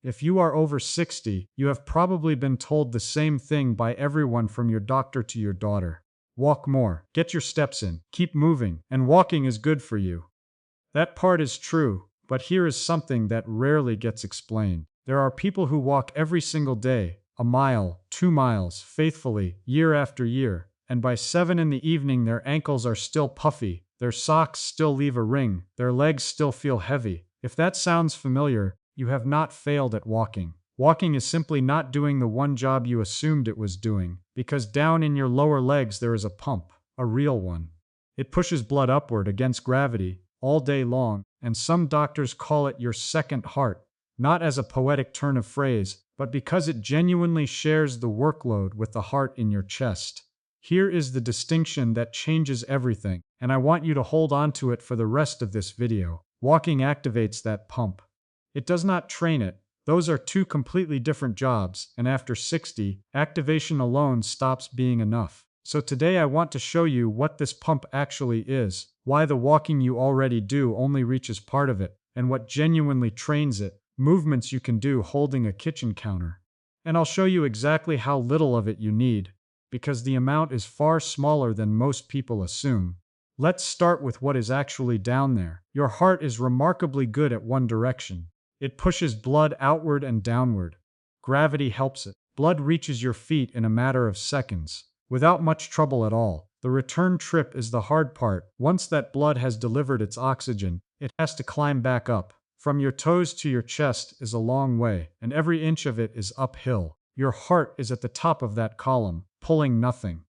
If you are over 60, you have probably been told the same thing by everyone from your doctor to your daughter. Walk more, get your steps in, keep moving, and walking is good for you. That part is true, but here is something that rarely gets explained. There are people who walk every single day, a mile, 2 miles, faithfully, year after year, and by 7 in the evening their ankles are still puffy, their socks still leave a ring, their legs still feel heavy. If that sounds familiar, you have not failed at walking. Walking is simply not doing the one job you assumed it was doing, because down in your lower legs there is a pump, a real one. It pushes blood upward against gravity all day long, and some doctors call it your second heart, not as a poetic turn of phrase, but because it genuinely shares the workload with the heart in your chest. Here is the distinction that changes everything, and I want you to hold on to it for the rest of this video. Walking activates that pump. It does not train it. Those are two completely different jobs, and after 60, activation alone stops being enough. So today I want to show you what this pump actually is, why the walking you already do only reaches part of it, and what genuinely trains it, movements you can do holding a kitchen counter. And I'll show you exactly how little of it you need, because the amount is far smaller than most people assume. Let's start with what is actually down there. Your heart is remarkably good at one direction. It pushes blood outward and downward. Gravity helps it. Blood reaches your feet in a matter of seconds, without much trouble at all. The return trip is the hard part. Once that blood has delivered its oxygen, it has to climb back up. From your toes to your chest is a long way, and every inch of it is uphill. Your heart is at the top of that column, pulling nothing.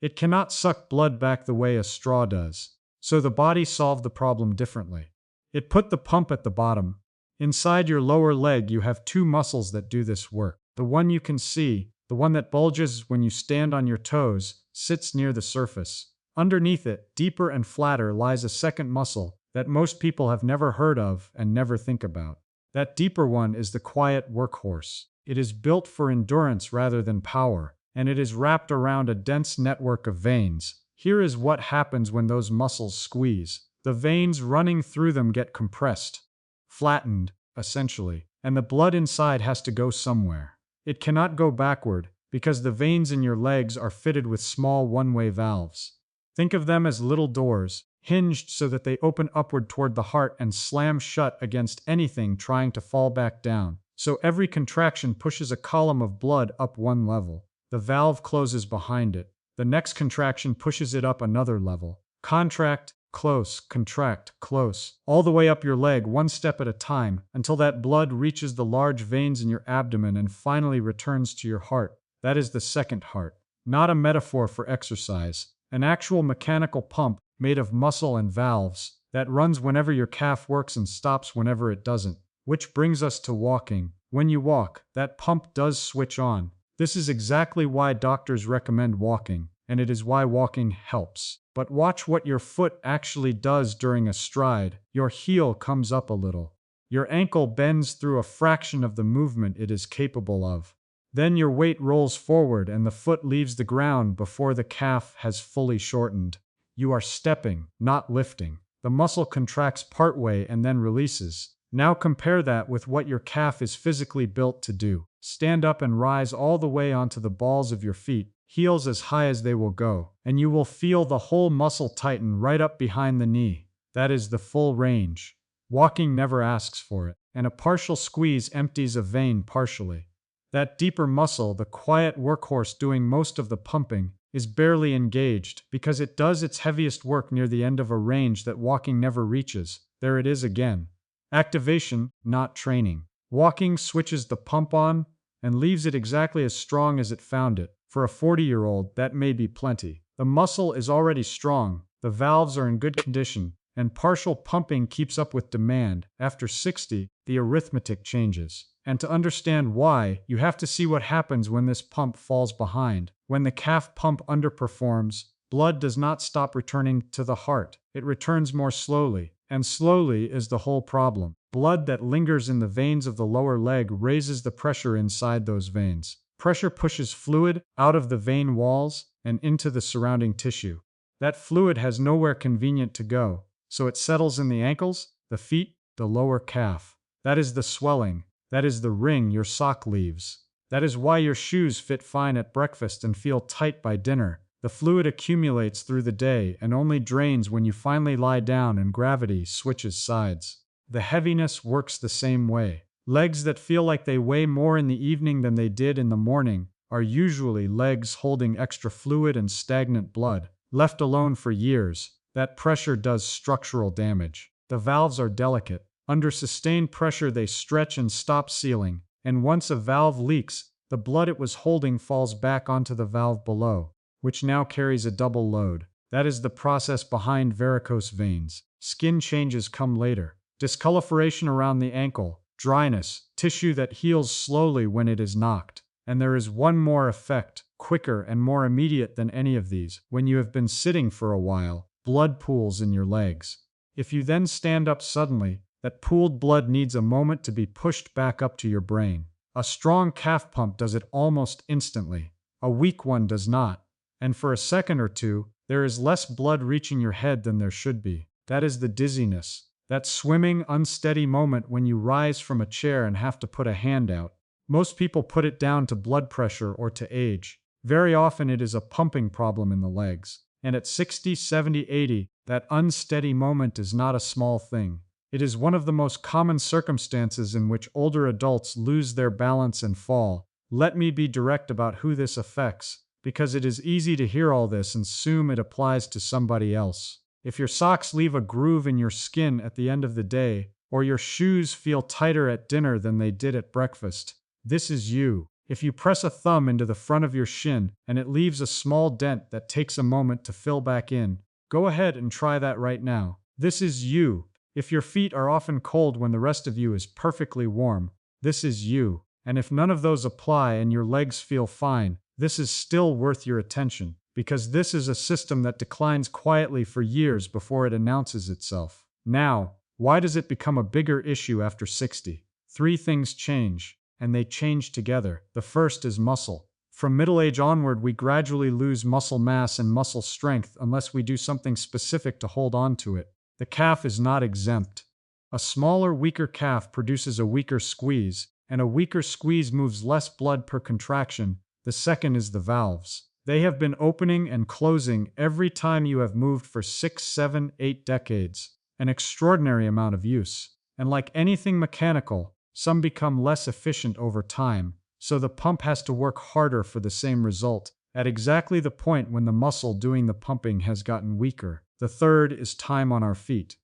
It cannot suck blood back the way a straw does. So the body solved the problem differently. It put the pump at the bottom. Inside your lower leg you have two muscles that do this work. The one you can see, the one that bulges when you stand on your toes, sits near the surface. Underneath it, deeper and flatter, lies a second muscle that most people have never heard of and never think about. That deeper one is the quiet workhorse. It is built for endurance rather than power, and it is wrapped around a dense network of veins. Here is what happens when those muscles squeeze. The veins running through them get compressed, flattened, essentially, and the blood inside has to go somewhere. It cannot go backward, because the veins in your legs are fitted with small one-way valves. Think of them as little doors, hinged so that they open upward toward the heart and slam shut against anything trying to fall back down. So every contraction pushes a column of blood up one level. The valve closes behind it. The next contraction pushes it up another level. Contract, close, contract, close, all the way up your leg, one step at a time, until that blood reaches the large veins in your abdomen and finally returns to your heart. That is the second heart. Not a metaphor for exercise. An actual mechanical pump made of muscle and valves that runs whenever your calf works and stops whenever it doesn't. Which brings us to walking. When you walk, that pump does switch on. This is exactly why doctors recommend walking, and it is why walking helps. But watch what your foot actually does during a stride. Your heel comes up a little. Your ankle bends through a fraction of the movement it is capable of. Then your weight rolls forward and the foot leaves the ground before the calf has fully shortened. You are stepping, not lifting. The muscle contracts partway and then releases. Now compare that with what your calf is physically built to do. Stand up and rise all the way onto the balls of your feet, heels as high as they will go, and you will feel the whole muscle tighten right up behind the knee. That is the full range. Walking never asks for it, and a partial squeeze empties a vein partially. That deeper muscle, the quiet workhorse doing most of the pumping, is barely engaged because it does its heaviest work near the end of a range that walking never reaches. There it is again. Activation, not training. Walking switches the pump on and leaves it exactly as strong as it found it. For a 40-year-old, that may be plenty. The muscle is already strong, the valves are in good condition, and partial pumping keeps up with demand. After 60, the arithmetic changes. And to understand why, you have to see what happens when this pump falls behind. When the calf pump underperforms, blood does not stop returning to the heart. It returns more slowly. And slowly is the whole problem. Blood that lingers in the veins of the lower leg raises the pressure inside those veins. Pressure pushes fluid out of the vein walls and into the surrounding tissue. That fluid has nowhere convenient to go, so it settles in the ankles, the feet, the lower calf. That is the swelling. That is the ring your sock leaves. That is why your shoes fit fine at breakfast and feel tight by dinner. The fluid accumulates through the day and only drains when you finally lie down and gravity switches sides. The heaviness works the same way. Legs that feel like they weigh more in the evening than they did in the morning are usually legs holding extra fluid and stagnant blood. Left alone for years, that pressure does structural damage. The valves are delicate. Under sustained pressure they stretch and stop sealing, and once a valve leaks, the blood it was holding falls back onto the valve below, which now carries a double load. That is the process behind varicose veins. Skin changes come later. Discoloration around the ankle, dryness, tissue that heals slowly when it is knocked. And there is one more effect, quicker and more immediate than any of these. When you have been sitting for a while, blood pools in your legs. If you then stand up suddenly, that pooled blood needs a moment to be pushed back up to your brain. A strong calf pump does it almost instantly. A weak one does not. And for a second or two, there is less blood reaching your head than there should be. That is the dizziness. That swimming, unsteady moment when you rise from a chair and have to put a hand out. Most people put it down to blood pressure or to age. Very often it is a pumping problem in the legs. And at 60, 70, 80, that unsteady moment is not a small thing. It is one of the most common circumstances in which older adults lose their balance and fall. Let me be direct about who this affects, because it is easy to hear all this and assume it applies to somebody else. If your socks leave a groove in your skin at the end of the day, or your shoes feel tighter at dinner than they did at breakfast, this is you. If you press a thumb into the front of your shin and it leaves a small dent that takes a moment to fill back in, go ahead and try that right now. This is you. If your feet are often cold when the rest of you is perfectly warm, this is you. And if none of those apply and your legs feel fine, this is still worth your attention, because this is a system that declines quietly for years before it announces itself. Now, why does it become a bigger issue after 60? 3 things change. And they change together. The first is muscle. From middle age onward, we gradually lose muscle mass and muscle strength unless we do something specific to hold on to it. The calf is not exempt. A smaller, weaker calf produces a weaker squeeze, and a weaker squeeze moves less blood per contraction. The second is the valves. They have been opening and closing every time you have moved for 6, 7, 8 decades. An extraordinary amount of use. And like anything mechanical, some become less efficient over time, so the pump has to work harder for the same result, at exactly the point when the muscle doing the pumping has gotten weaker. The third is time on our feet.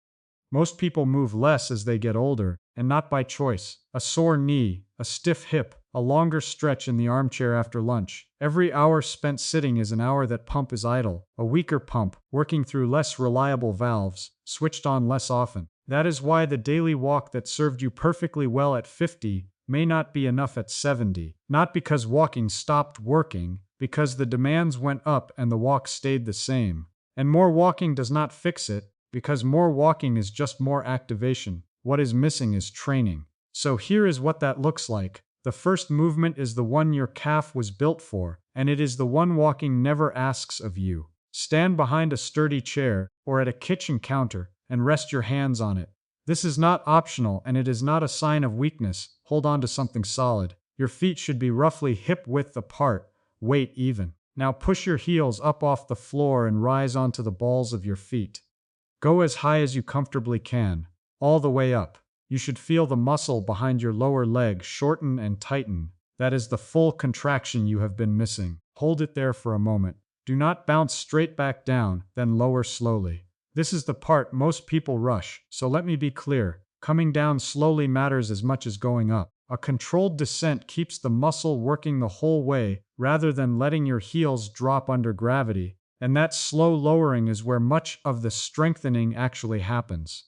Most people move less as they get older, and not by choice. A sore knee, a stiff hip, a longer stretch in the armchair after lunch. Every hour spent sitting is an hour that pump is idle, a weaker pump, working through less reliable valves, switched on less often. That is why the daily walk that served you perfectly well at 50 may not be enough at 70. Not because walking stopped working, because the demands went up and the walk stayed the same. And more walking does not fix it, because more walking is just more activation. What is missing is training. So here is what that looks like. The first movement is the one your calf was built for, and it is the one walking never asks of you. Stand behind a sturdy chair, or at a kitchen counter, and rest your hands on it. This is not optional, and it is not a sign of weakness. Hold on to something solid. Your feet should be roughly hip width apart, weight even. Now push your heels up off the floor and rise onto the balls of your feet. Go as high as you comfortably can, all the way up. You should feel the muscle behind your lower leg shorten and tighten. That is the full contraction you have been missing. Hold it there for a moment. Do not bounce straight back down, then lower slowly. This is the part most people rush, so let me be clear. Coming down slowly matters as much as going up. A controlled descent keeps the muscle working the whole way, rather than letting your heels drop under gravity, and that slow lowering is where much of the strengthening actually happens.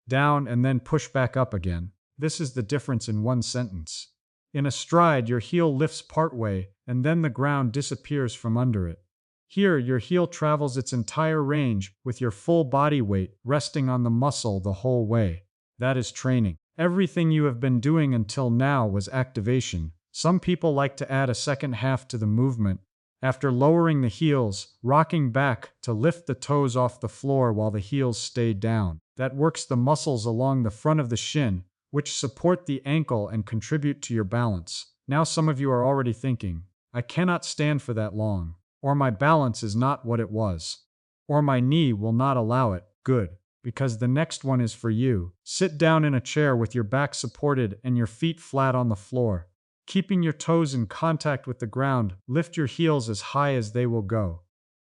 Down and then push back up again. This is the difference in one sentence. In a stride, your heel lifts partway, and then the ground disappears from under it. Here, your heel travels its entire range with your full body weight resting on the muscle the whole way. That is training. Everything you have been doing until now was activation. Some people like to add a second half to the movement. After lowering the heels, rocking back to lift the toes off the floor while the heels stay down. That works the muscles along the front of the shin, which support the ankle and contribute to your balance. Now some of you are already thinking, I cannot stand for that long, or my balance is not what it was, or my knee will not allow it. Good, because the next one is for you. Sit down in a chair with your back supported and your feet flat on the floor. Keeping your toes in contact with the ground, lift your heels as high as they will go.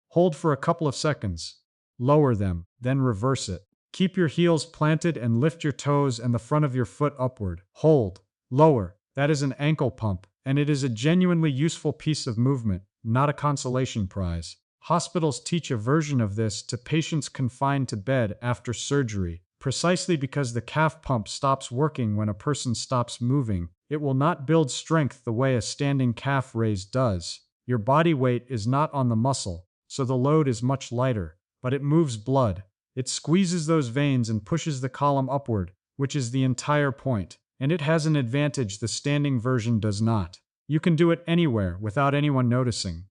Hold for a couple of seconds. Lower them, then reverse it. Keep your heels planted and lift your toes and the front of your foot upward. Hold. Lower. That is an ankle pump, and it is a genuinely useful piece of movement, not a consolation prize. Hospitals teach a version of this to patients confined to bed after surgery, precisely because the calf pump stops working when a person stops moving. It will not build strength the way a standing calf raise does. Your body weight is not on the muscle, so the load is much lighter, but it moves blood. It squeezes those veins and pushes the column upward, which is the entire point. And it has an advantage the standing version does not. You can do it anywhere without anyone noticing.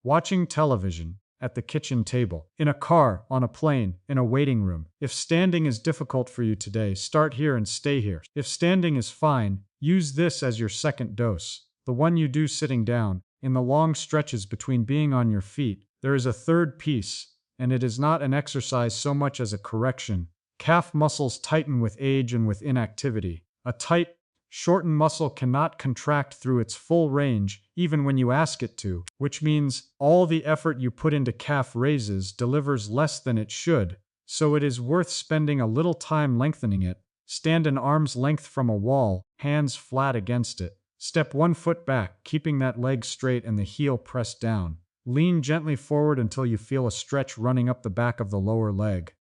Watching television, at the kitchen table, in a car, on a plane, in a waiting room. If standing is difficult for you today, start here and stay here. If standing is fine, use this as your second dose, the one you do sitting down. In the long stretches between being on your feet, there is a third piece, and it is not an exercise so much as a correction. Calf muscles tighten with age and with inactivity. A tight, shortened muscle cannot contract through its full range, even when you ask it to, which means all the effort you put into calf raises delivers less than it should, so it is worth spending a little time lengthening it. Stand an arm's length from a wall, hands flat against it. Step one foot back, keeping that leg straight and the heel pressed down. Lean gently forward until you feel a stretch running up the back of the lower leg.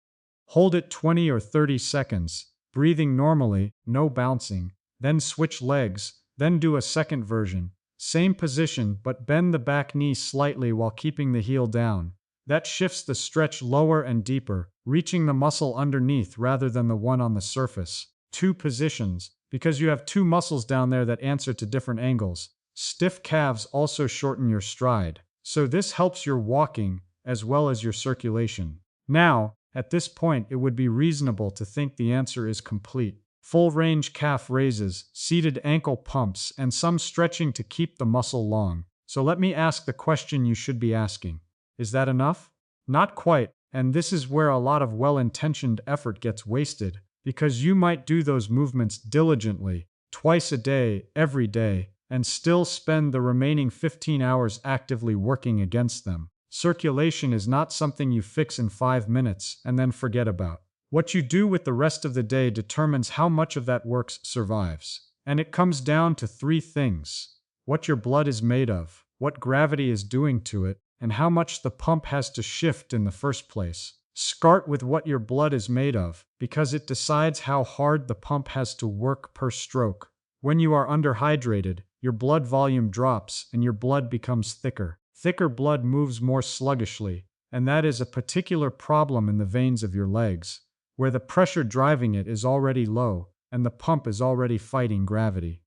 Hold it 20 or 30 seconds, breathing normally, no bouncing. Then switch legs, then do a second version. Same position, but bend the back knee slightly while keeping the heel down. That shifts the stretch lower and deeper, reaching the muscle underneath rather than the one on the surface. Two positions, because you have two muscles down there that answer to different angles. Stiff calves also shorten your stride, so this helps your walking as well as your circulation. Now, at this point, it would be reasonable to think the answer is complete. Full-range calf raises, seated ankle pumps, and some stretching to keep the muscle long. So let me ask the question you should be asking. Is that enough? Not quite, and this is where a lot of well-intentioned effort gets wasted, because you might do those movements diligently, twice a day, every day, and still spend the remaining 15 hours actively working against them. Circulation is not something you fix in 5 minutes and then forget about. What you do with the rest of the day determines how much of that work survives. And it comes down to 3 things: what your blood is made of, what gravity is doing to it, and how much the pump has to shift in the first place. Start with what your blood is made of, because it decides how hard the pump has to work per stroke. When you are underhydrated, your blood volume drops and your blood becomes thicker. Thicker blood moves more sluggishly, and that is a particular problem in the veins of your legs, where the pressure driving it is already low and the pump is already fighting gravity.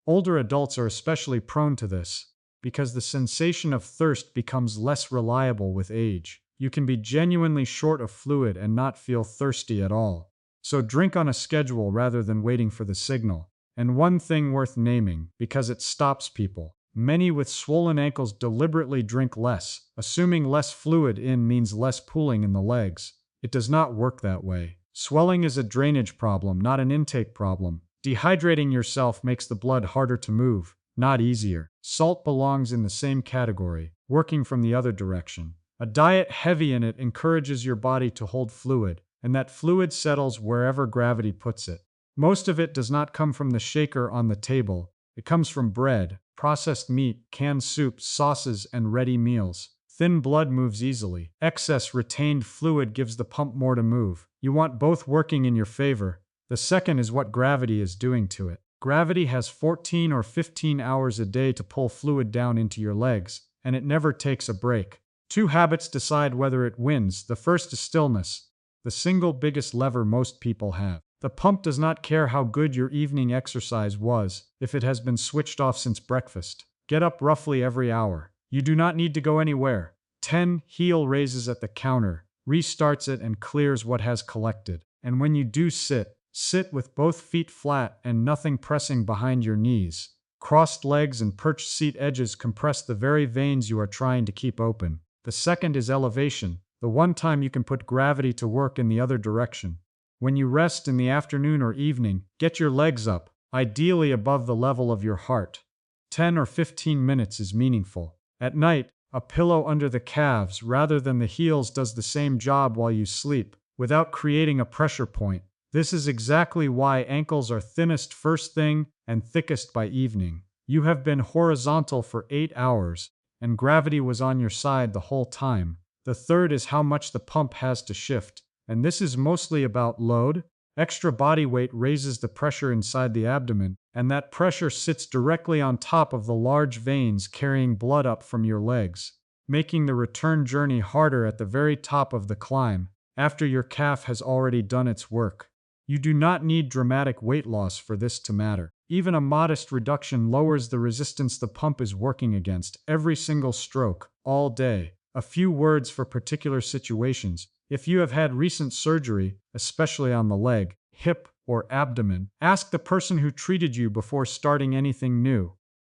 Older adults are especially prone to this, because the sensation of thirst becomes less reliable with age. You can be genuinely short of fluid and not feel thirsty at all. So drink on a schedule rather than waiting for the signal. And one thing worth naming, because it stops people. Many with swollen ankles deliberately drink less, assuming less fluid in means less pooling in the legs. It does not work that way. Swelling is a drainage problem, not an intake problem. Dehydrating yourself makes the blood harder to move, not easier. Salt belongs in the same category, working from the other direction. A diet heavy in it encourages your body to hold fluid, and that fluid settles wherever gravity puts it. Most of it does not come from the shaker on the table. It comes from bread, processed meat, canned soups, sauces, and ready meals. Thin blood moves easily. Excess retained fluid gives the pump more to move. You want both working in your favor. The second is what gravity is doing to it. Gravity has 14 or 15 hours a day to pull fluid down into your legs, and it never takes a break. 2 habits decide whether it wins. The first is stillness, the single biggest lever most people have. The pump does not care how good your evening exercise was if it has been switched off since breakfast. Get up roughly every hour. You do not need to go anywhere. 10 heel raises at the counter, restarts it and clears what has collected. And when you do sit, Sit with both feet flat and nothing pressing behind your knees. Crossed legs and perched seat edges compress the very veins you are trying to keep open. The second is elevation, the one time you can put gravity to work in the other direction. When you rest in the afternoon or evening, get your legs up, ideally above the level of your heart. 10 or 15 minutes is meaningful. At night, a pillow under the calves rather than the heels does the same job while you sleep, without creating a pressure point. This is exactly why ankles are thinnest first thing and thickest by evening. You have been horizontal for 8 hours, and gravity was on your side the whole time. The third is how much the pump has to shift, and this is mostly about load. Extra body weight raises the pressure inside the abdomen, and that pressure sits directly on top of the large veins carrying blood up from your legs, making the return journey harder at the very top of the climb, after your calf has already done its work. You do not need dramatic weight loss for this to matter. Even a modest reduction lowers the resistance the pump is working against every single stroke, all day. A few words for particular situations. If you have had recent surgery, especially on the leg, hip, or abdomen, ask the person who treated you before starting anything new.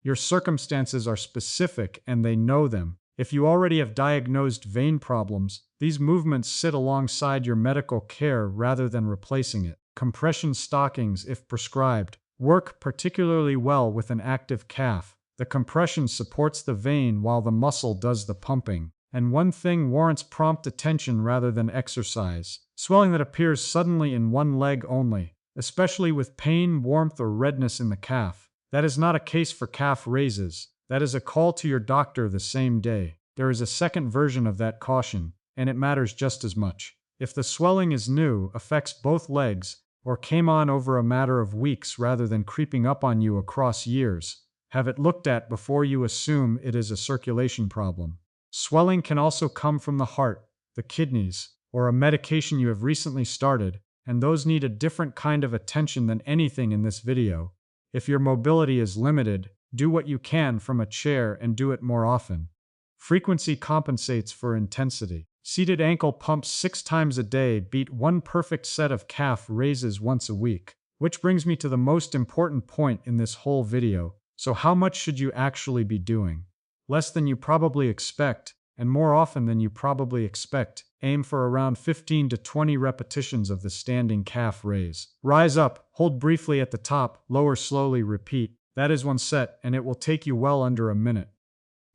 Your circumstances are specific and they know them. If you already have diagnosed vein problems, these movements sit alongside your medical care rather than replacing it. Compression stockings, if prescribed, work particularly well with an active calf. The compression supports the vein while the muscle does the pumping. And one thing warrants prompt attention rather than exercise: swelling that appears suddenly in one leg only, especially with pain, warmth, or redness in the calf. That is not a case for calf raises. That is a call to your doctor the same day. There is a second version of that caution, and it matters just as much. If the swelling is new, affects both legs, or came on over a matter of weeks rather than creeping up on you across years, have it looked at before you assume it is a circulation problem. Swelling can also come from the heart, the kidneys, or a medication you have recently started, and those need a different kind of attention than anything in this video. If your mobility is limited, do what you can from a chair and do it more often. Frequency compensates for intensity. Seated ankle pumps 6 times a day beat one perfect set of calf raises once a week. Which brings me to the most important point in this whole video. So how much should you actually be doing? Less than you probably expect, and more often than you probably expect. Aim for around 15 to 20 repetitions of the standing calf raise. Rise up, hold briefly at the top, lower slowly, repeat. That is one set, and it will take you well under a minute.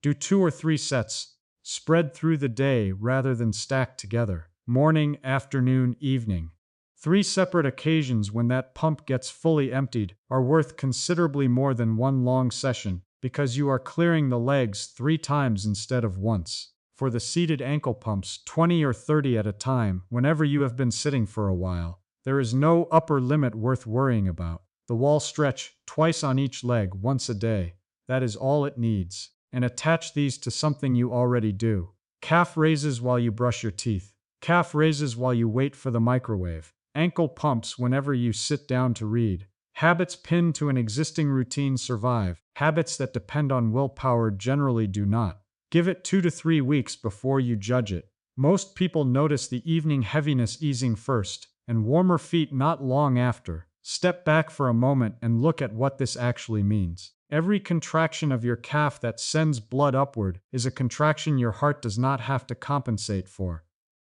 Do 2 or 3 sets. Spread through the day rather than stacked together. Morning, afternoon, evening. 3 separate occasions when that pump gets fully emptied are worth considerably more than one long session, because you are clearing the legs 3 times instead of once. For the seated ankle pumps, 20 or 30 at a time, whenever you have been sitting for a while. There is no upper limit worth worrying about. The wall stretch, twice on each leg, once a day. That is all it needs. And attach these to something you already do. Calf raises while you brush your teeth. Calf raises while you wait for the microwave. Ankle pumps whenever you sit down to read. Habits pinned to an existing routine survive. Habits that depend on willpower generally do not. Give it 2 to 3 weeks before you judge it. Most people notice the evening heaviness easing first, and warmer feet not long after. Step back for a moment and look at what this actually means. Every contraction of your calf that sends blood upward is a contraction your heart does not have to compensate for.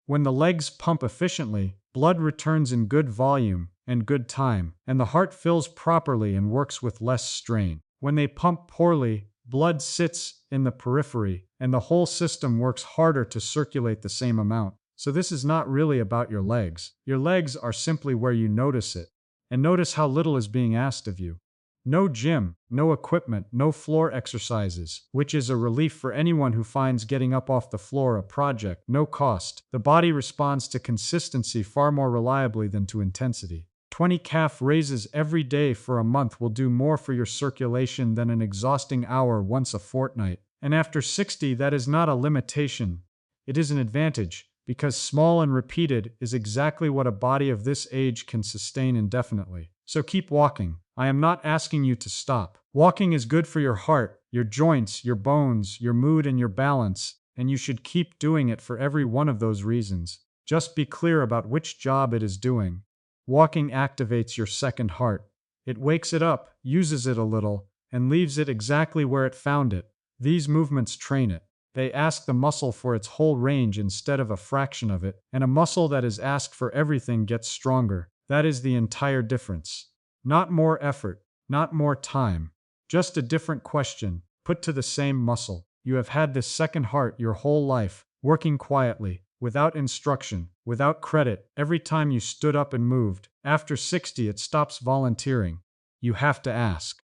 When the legs pump efficiently, blood returns in good volume and good time, and the heart fills properly and works with less strain. When they pump poorly, blood sits in the periphery, and the whole system works harder to circulate the same amount. So this is not really about your legs. Your legs are simply where you notice it. And notice how little is being asked of you. No gym, no equipment, no floor exercises, which is a relief for anyone who finds getting up off the floor a project. No cost. The body responds to consistency far more reliably than to intensity. 20 calf raises every day for a month will do more for your circulation than an exhausting hour once a fortnight. And after 60, that is not a limitation. It is an advantage, because small and repeated is exactly what a body of this age can sustain indefinitely. So keep walking. I am not asking you to stop. Walking is good for your heart, your joints, your bones, your mood, and your balance, and you should keep doing it for every one of those reasons. Just be clear about which job it is doing. Walking activates your second heart. It wakes it up, uses it a little, and leaves it exactly where it found it. These movements train it. They ask the muscle for its whole range instead of a fraction of it, and a muscle that is asked for everything gets stronger. That is the entire difference. Not more effort, not more time, just a different question, put to the same muscle. You have had this second heart your whole life, working quietly, without instruction, without credit, every time you stood up and moved. After 60, it stops volunteering. You have to ask.